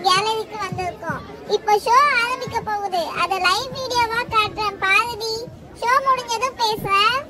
கேலரிக்கு வந்திருக்கோம். இப்போ ஷோ ஆரம்பிக்க போகுது. அத லைவ் வீடியோவா காட்டுறேன் பாருடி. ஷோ முடிஞ்சதும் பேசுறேன்.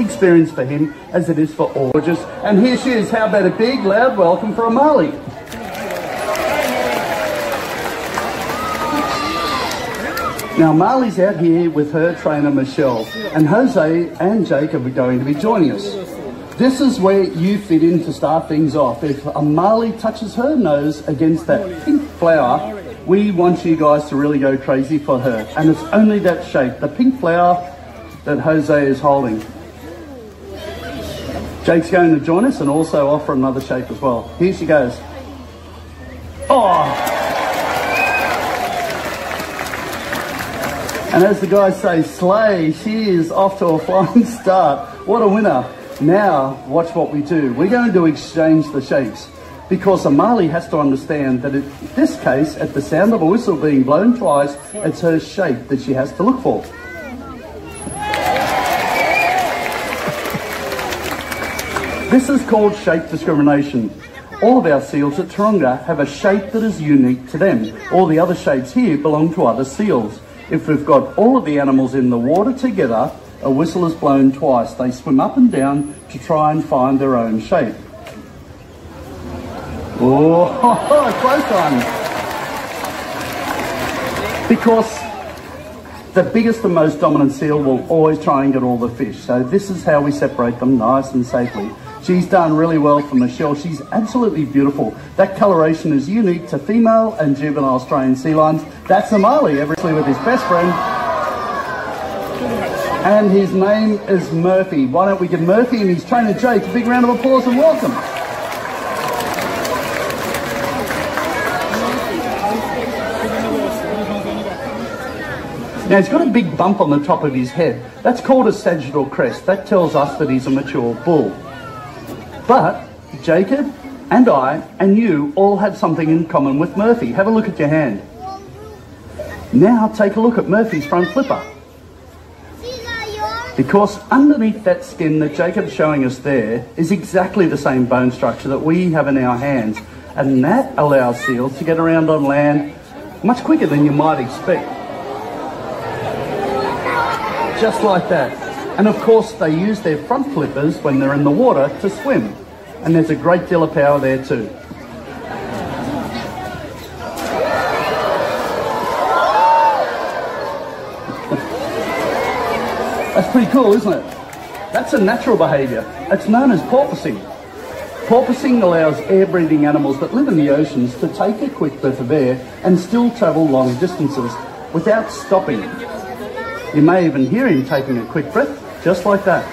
Experience for him as it is for all. And here she is. How about a big loud welcome for Amali? Now Marley's out here with her trainer Michelle, and Jose and Jacob are going to be joining us. This is where you fit in to start things off. If Marley touches her nose against that pink flower, we want you guys to really go crazy for her. And it's only that shape, the pink flower that Jose is holding. Jake's going to join us and also offer another shape as well. Here she goes. Oh! And as the guys say, slay, she is off to a flying start. What a winner. Now, watch what we do. We're going to exchange the shapes because Amali has to understand that in this case, at the sound of a whistle being blown twice, it's her shape that she has to look for. This is called shape discrimination. All of our seals at Taronga have a shape that is unique to them. All the other shapes here belong to other seals. If we've got all of the animals in the water together, a whistle is blown twice. They swim up and down to try and find their own shape. Oh, close one. Because the biggest and most dominant seal will always try and get all the fish. So this is how we separate them nice and safely. She's done really well for Michelle. She's absolutely beautiful. That coloration is unique to female and juvenile Australian sea lions. That's Amali, obviously with his best friend. And his name is Murphy. Why don't we give Murphy and his trainer Jake a big round of applause and welcome. Now he's got a big bump on the top of his head. That's called a sagittal crest. That tells us that he's a mature bull. But Jacob and I and you all have something in common with Murphy. Have a look at your hand. Now take a look at Murphy's front flipper. Because underneath that skin that Jacob's showing us there is exactly the same bone structure that we have in our hands. And that allows seals to get around on land much quicker than you might expect. Just like that. And of course they use their front flippers when they're in the water to swim. And there's a great deal of power there too. That's pretty cool, isn't it? That's a natural behaviour. It's known as porpoising. Porpoising allows air-breathing animals that live in the oceans to take a quick breath of air and still travel long distances without stopping. You may even hear him taking a quick breath, just like that.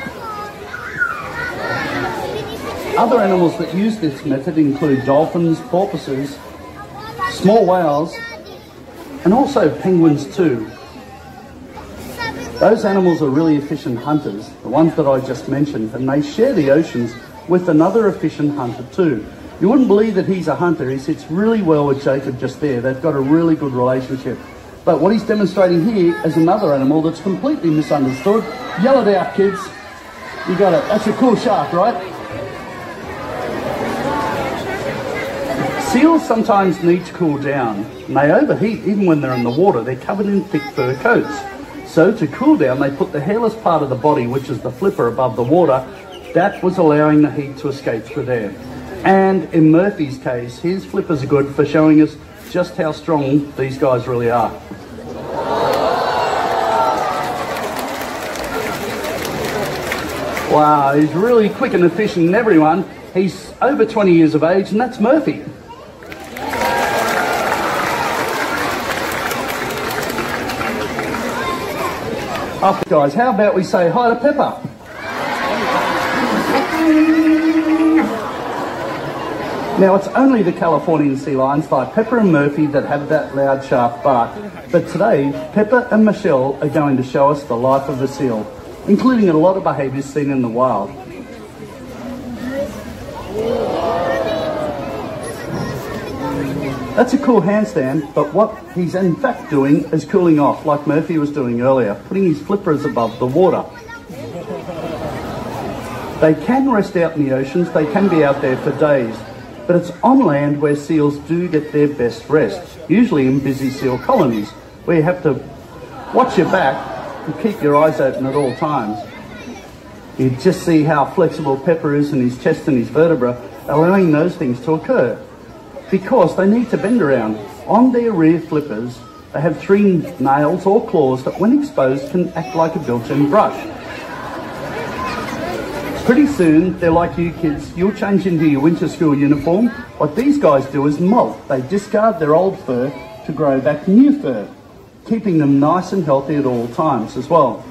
Other animals that use this method include dolphins, porpoises, small whales, and also penguins too. Those animals are really efficient hunters, the ones that I just mentioned, and they share the oceans with another efficient hunter too. You wouldn't believe that he's a hunter. He sits really well with Jacob just there. They've got a really good relationship. But what he's demonstrating here is another animal that's completely misunderstood. Yell it out, kids. You got it. That's a cool shark, right? Seals sometimes need to cool down, and they overheat even when they're in the water. They're covered in thick fur coats. So to cool down, they put the hairless part of the body, which is the flipper above the water. That was allowing the heat to escape through there. And in Murphy's case, his flippers are good for showing us just how strong these guys really are. Wow, he's really quick and efficient in everyone. He's over 20 years of age, and that's Murphy. Up, guys, how about we say hi to Pepper? Now, it's only the Californian sea lions like Pepper and Murphy that have that loud, sharp bark. But today, Pepper and Michelle are going to show us the life of a seal, including a lot of behaviours seen in the wild. That's a cool handstand, but what he's in fact doing is cooling off, like Murphy was doing earlier, putting his flippers above the water. They can rest out in the oceans, they can be out there for days, but it's on land where seals do get their best rest, usually in busy seal colonies, where you have to watch your back and keep your eyes open at all times. You just see how flexible Pepper is in his chest and his vertebra, allowing those things to occur. Because they need to bend around. On their rear flippers, they have 3 nails or claws that when exposed can act like a built-in brush. Pretty soon, they're like you kids, you'll change into your winter school uniform. What these guys do is molt. They discard their old fur to grow back new fur, keeping them nice and healthy at all times as well.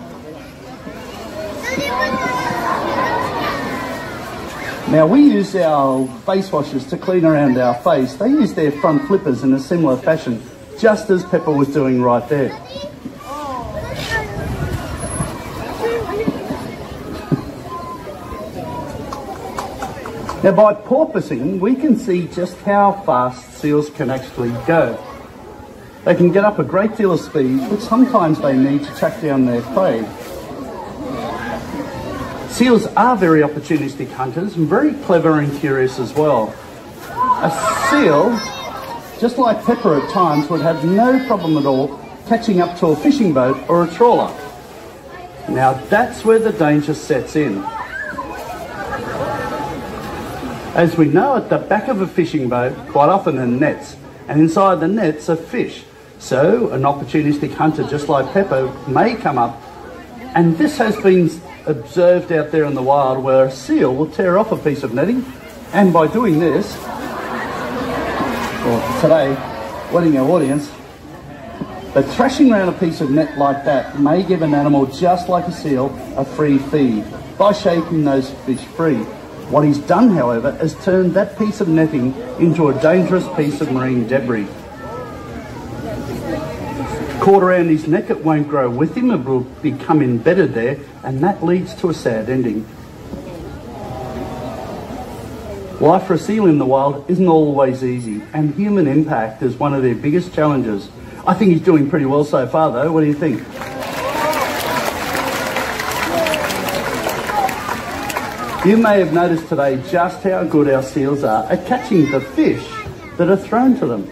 Now we use our face washes to clean around our face. They use their front flippers in a similar fashion, just as Pepper was doing right there. Now by porpoising, we can see just how fast seals can actually go. They can get up a great deal of speed, which sometimes they need to track down their prey. Seals are very opportunistic hunters and very clever and curious as well. A seal, just like Pepper at times, would have no problem at all catching up to a fishing boat or a trawler. Now that's where the danger sets in. As we know, at the back of a fishing boat, quite often are nets, and inside the nets are fish. So an opportunistic hunter just like Pepper may come up, and this has been observed out there in the wild where a seal will tear off a piece of netting, and by doing this, or today, wetting our audience, but thrashing around a piece of net like that may give an animal just like a seal a free feed by shaking those fish free. What he's done, however, is turned that piece of netting into a dangerous piece of marine debris. Caught around his neck, it won't grow with him, it will become embedded there, and that leads to a sad ending. Life for a seal in the wild isn't always easy, and human impact is one of their biggest challenges. I think he's doing pretty well so far though, what do you think? You may have noticed today just how good our seals are at catching the fish that are thrown to them.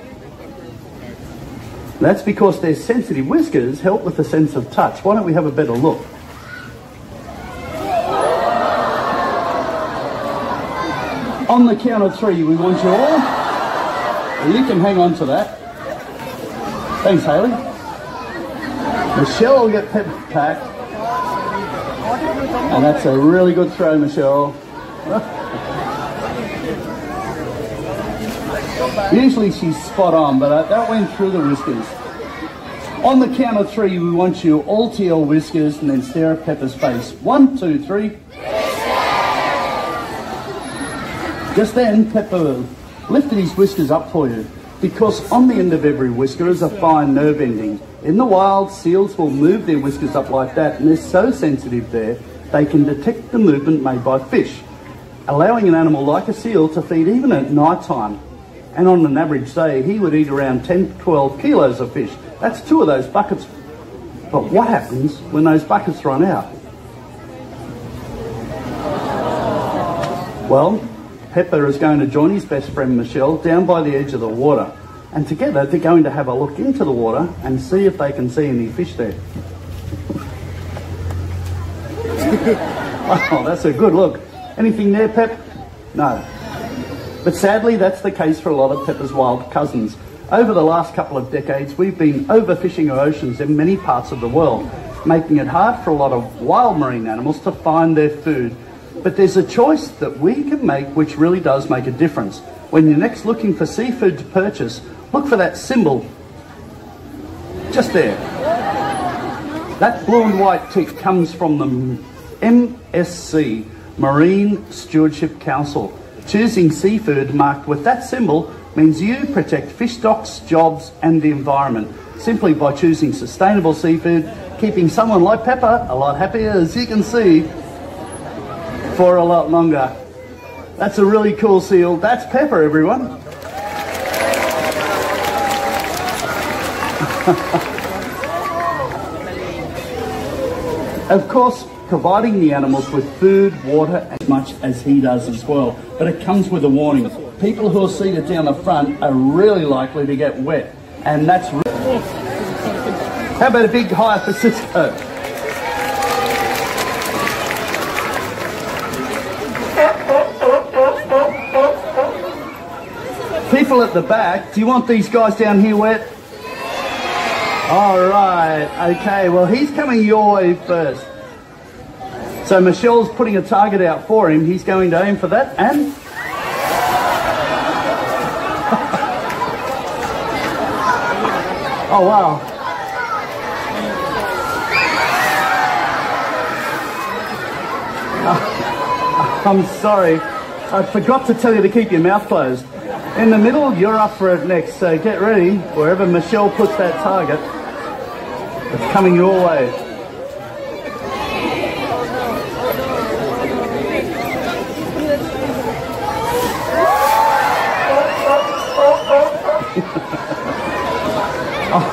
That's because their sensitive whiskers help with the sense of touch. Why don't we have a better look? On the count of 3, we want you all. You can hang on to that. Thanks, Hayley. Michelle will get Pepper back. And that's a really good throw, Michelle. Usually she's spot on, but that went through the whiskers. On the count of 3, we want you all to your whiskers and then stare at Pepper's face. 1, 2, 3. Just then, Pepper lifted his whiskers up for you, because on the end of every whisker is a fine nerve ending. In the wild, seals will move their whiskers up like that, and they're so sensitive there, they can detect the movement made by fish, allowing an animal like a seal to feed even at night time. And on an average day, he would eat around 10 to 12 kilos of fish. That's 2 of those buckets. But what happens when those buckets run out? Well, Pepper is going to join his best friend Michelle down by the edge of the water. And together they're going to have a look into the water and see if they can see any fish there. Oh, that's a good look. Anything there, Pep? No. But sadly, that's the case for a lot of Pepper's wild cousins. Over the last couple of decades, we've been overfishing our oceans in many parts of the world, making it hard for a lot of wild marine animals to find their food. But there's a choice that we can make which really does make a difference. When you're next looking for seafood to purchase, look for that symbol just there. That blue and white tick comes from the MSC, Marine Stewardship Council. Choosing seafood marked with that symbol means you protect fish stocks, jobs and the environment, simply by choosing sustainable seafood, keeping someone like Pepper a lot happier, as you can see, for a lot longer. That's a really cool seal. That's Pepper, everyone. Of course, providing the animals with food, water, as much as he does as well. But it comes with a warning. People who are seated down the front are really likely to get wet. And that's... How about a big high for Cisco? People at the back, do you want these guys down here wet? All right, okay, well, he's coming your way first. So Michelle's putting a target out for him. He's going to aim for that, and... Oh, wow. I'm sorry. I forgot to tell you to keep your mouth closed. In the middle, you're up for it next, so get ready. Wherever Michelle puts that target, it's coming your way.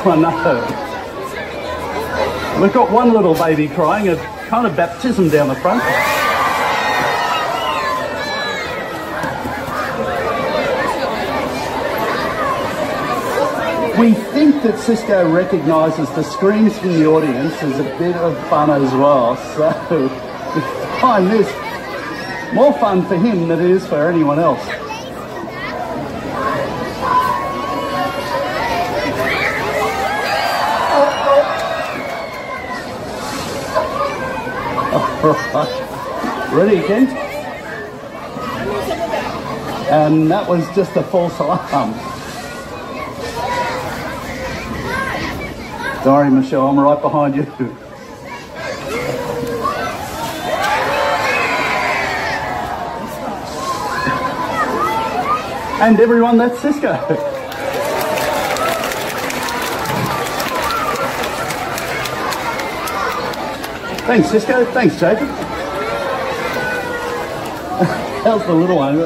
Oh no. We've got one little baby crying, a kind of baptism down the front. We think that Cisco recognises the screams from the audience as a bit of fun as well, so we find this more fun for him than it is for anyone else. Alright, ready again? And that was just a false alarm. Sorry, Michelle, I'm right behind you. And everyone, that's Cisco. Thanks, Cisco. Thanks, Jacob. How's the little one?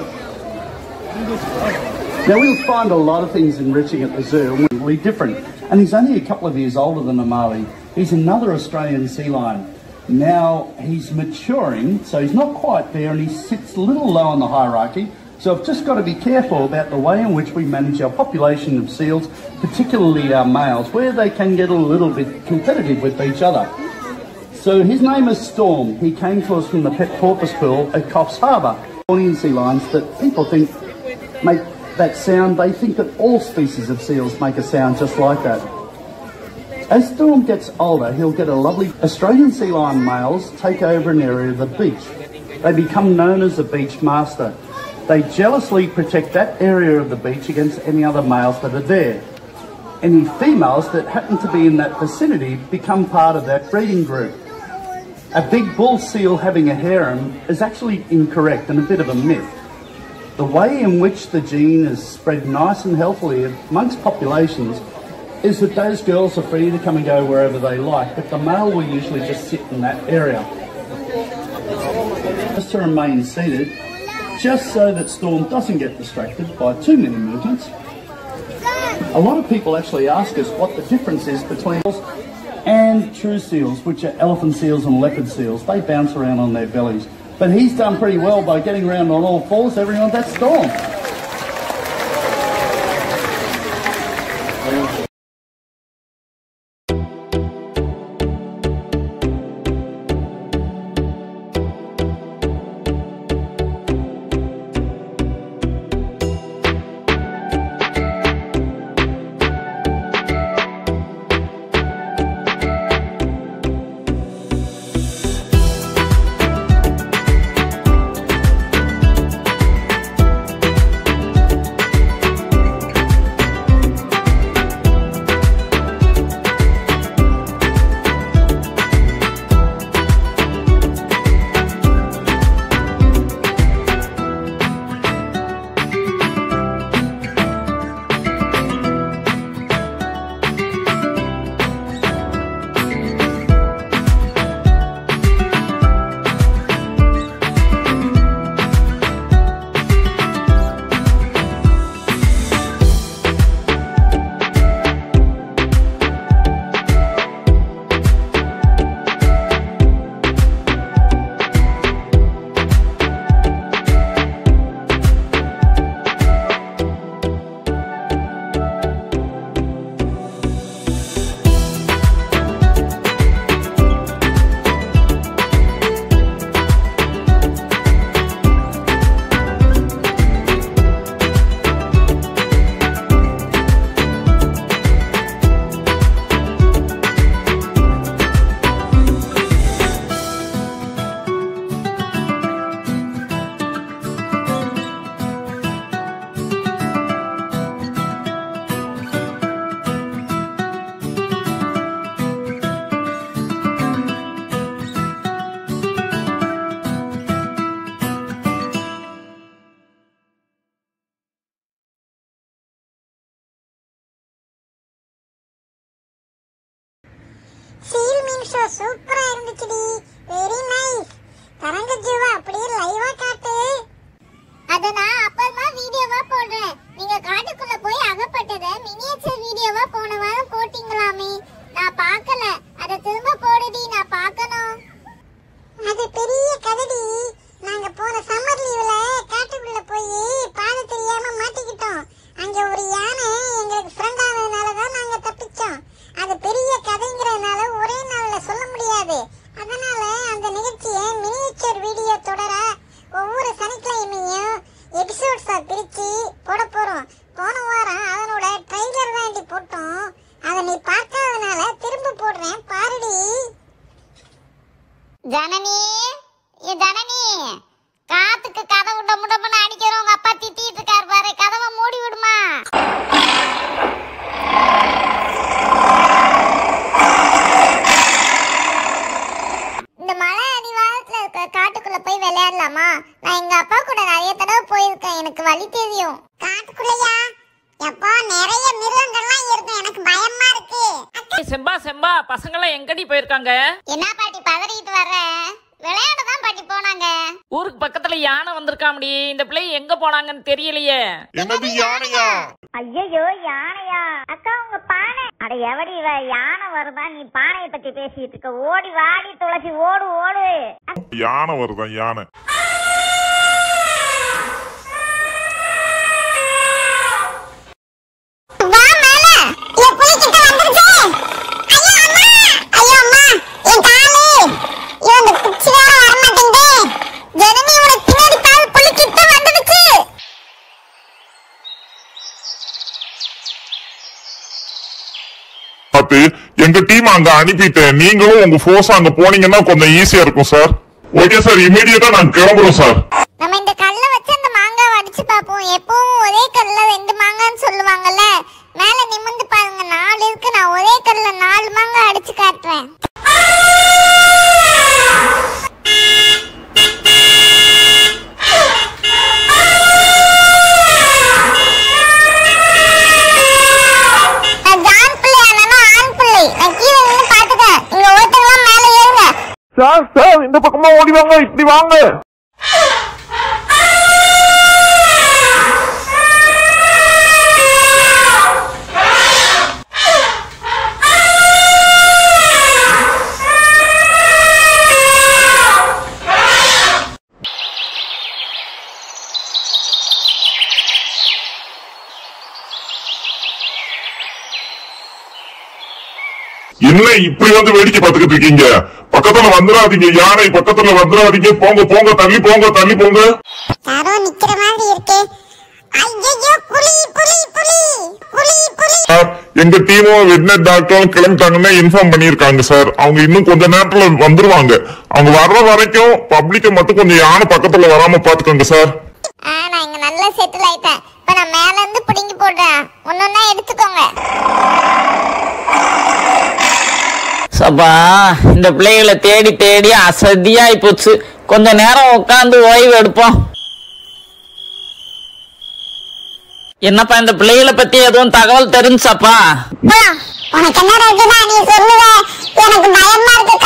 Now, we'll find a lot of things enriching at the zoo, and really different. And he's only a couple of years older than Amali. He's another Australian sea lion. Now he's maturing, so he's not quite there, and he sits a little low on the hierarchy. So I've just got to be careful about the way in which we manage our population of seals, particularly our males, where they can get a little bit competitive with each other. So his name is Storm. He came to us from the pet porpoise pool at Coffs Harbour. Australian sea lions that people think make that sound, they think that all species of seals make a sound just like that. As Storm gets older, he'll get a lovely... Australian sea lion males take over an area of the beach. They become known as the beach master. They jealously protect that area of the beach against any other males that are there. Any females that happen to be in that vicinity become part of that breeding group. A big bull seal having a harem is actually incorrect and a bit of a myth. The way in which the gene is spread nice and healthily amongst populations is that those girls are free to come and go wherever they like, but the male will usually just sit in that area. Just to remain seated, just so that Storm doesn't get distracted by too many movements. A lot of people actually ask us what the difference is between seals and true seals, which are elephant seals and leopard seals. They bounce around on their bellies. But he's done pretty well by getting around on all fours. Everyone, that's Storm. Training show சூப்பரா இருந்துச்சுடி. Very nice. தரங்க ஜூவா அப்படியே லைவா காட்டு. அத நான் அப்புறமா வீடியோவா போடுறேன். நீங்க காட்டுக்குள்ள போய் அகப்பட்டதை மினியேச்சர் வீடியோவா போன வாரம் போட்டீங்களாமே, நான் பார்க்கல. அத திரும்ப போடுடி, நான் பார்க்கணும். அது பெரிய கதடி. நாங்க போன சம்மர் லீவ்ல காட்டுக்குள்ள போய் பாதை தெரியாம மாட்டிக்கிட்டோம். அங்க ஒரு யானை எங்களுக்கு ஃப்ரெண்ட் ஆனதுனால தான் நாங்க தப்பிச்சோம். அது பெரிய கதைங்கிறதுனால ஒரே நாள்ல சொல்ல முடியாது. அதனால அந்த நிகழ்ச்சியை மினியேச்சர் வீடியோ தொடர ஒவ்வொரு சனிக்கிழமையும் எபிசோட்ஸா பிரிச்சு போட போறோம். போன வாரம் அதனோட ட்ரைலர் தாண்டி போட்டோம். அதை நீ பார்க்காதனால திரும்ப போடுறேன், பாருடி. ஜனனி, ஜனனி, காத்துக்கு கதவு டம்முன்னு அடிக்கிறோம். உங்க அப்பா திட்டிட்டு இருக்காரு பாரு, கதவை மூடி விடுமா. இந்த மலை அடிவாரத்துல இருக்க காட்டுக்குள்ள போய் விளையாடலாமா? நான் எங்க அப்பா கூட நிறைய தடவை போயிருக்கேன், எனக்கு வழி தெரியும். காட்டுக்குள்ளயா? எப்போ நிறைய மிருகங்கள்லாம் இருக்கு, எனக்கு பயமா இருக்கு. செம்பா செம்பா, பசங்களாம் எங்கடி போயிருக்காங்க? என்ன பாட்டி பதறிட்டு வர்ற? விளையாட தான் பாட்டி போனாங்க. ஊருக்கு பக்கத்துல யானை வந்திருக்காமடி. இந்த பிள்ளை எங்க போனாங்கன்னு தெரியலையே. என்னது யானையா? ஐயோ யானையா? அக்கா உங்க பானை. அட எவடி யானை வருதா? நீ பானையை பத்தி பேசிட்டு இருக்க. ஓடி வாடி துளசி, ஓடு ஓடு. யானை வருதா? யானை எங்க டீம் அங்க அனுப்பிட்டேன். நீங்களும் உங்க ஃபோர்ஸ் அங்க போனீங்கன்னா கொஞ்சம் ஈஸியா இருக்கும் சார். ஓகே சார், இமிடியேட்டா நான் கிளம்புறோம் சார். நம்ம இந்த கல்ல வச்சு அந்த மாங்காய் அடிச்சு பாப்போம். எப்பவும் ஒரே கல்ல 2 மாங்கான்னு சொல்லுவாங்கல்ல, மேல நிமிர்ந்து பாருங்க, 4 இருக்கு. நான் ஒரே கல்ல 4 மாங்காய் அடிச்சு காட்டுறேன். சார் சார், இந்த பக்கமா ஓடி வாங்க, இப்படி வாங்க. என்ன இப்படி வந்து வேடிக்கை பார்த்துக்கிட்டு இருக்கீங்க? பக்கத்துல வந்துடாதீங்க, யானை பக்கத்துல வந்துடாதீங்க. போங்க போங்க, தள்ளி போங்க, தள்ளி போங்க. யாரோ நிக்கிற மாதிரி இருக்கு. ஐயோ, புலி புலி புலி புலி புலி. சார், எங்க டீமும் வெட்னரி டாக்டரும் கிளம்பிட்டாங்கன்னு இன்ஃபார்ம் பண்ணிருக்காங்க சார். அவங்க இன்னும் கொஞ்ச நேரத்துல வந்துருவாங்க. அவங்க வர்ற வரைக்கும் பப்ளிக்க மட்டும் கொஞ்சம் யானை பக்கத்துல வராம பாத்துக்கோங்க சார். நான் இங்க நல்லா செட்டில் ஆயிட்டேன். இப்ப நான் மேல இருந்து பிடிங்கி போடுறேன், ஒன்னொன்னா எடுத்துக்கோங்க. சபா, இந்த பிள்ளைகளை தேடி தேடி அசதியாயி போச்சு. கொஞ்ச நேரம் உட்காந்து ஓய்வு எடுப்போம். என்னப்பா, இந்த பிள்ளைகளை பத்தி எதுவும் தகவல் தெரிஞ்சாப்பா? உனக்கு என்ன இருக்குதா நீ சொல்லுவ? எனக்கு பயமா இருக்கு.